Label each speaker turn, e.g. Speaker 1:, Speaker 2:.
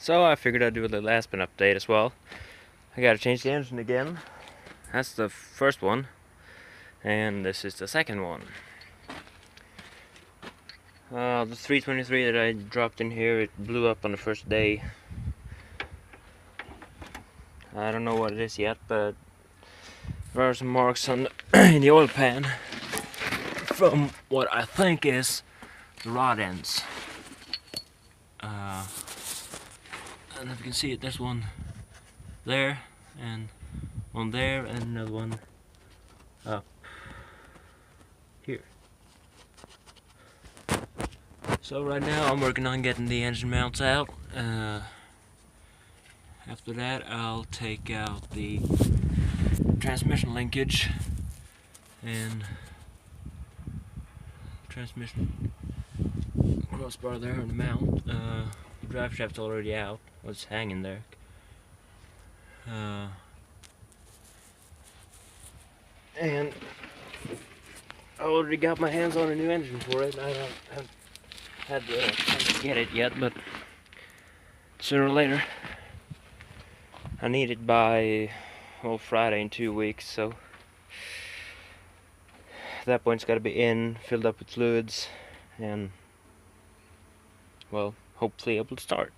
Speaker 1: So I figured I'd do a little Aspen update as well. I gotta change the engine again. That's the first one, and this is the second one. The 323 that I dropped in here, it blew up on the first day. I don't know what it is yet, but there are some marks on in the oil pan from what I think is the rod ends. And if you can see it, there's one there, and one there, and another one up here. So right now I'm working on getting the engine mounts out. After that I'll take out the transmission linkage and transmission crossbar there on the mount. The drive shaft's already out. It's hanging there. And I already got my hands on a new engine for it. I haven't had the chance to get it yet, but sooner or later. I need it by, well, Friday in 2 weeks, so at that point it's got to be in, filled up with fluids, and, well, hopefully able to start.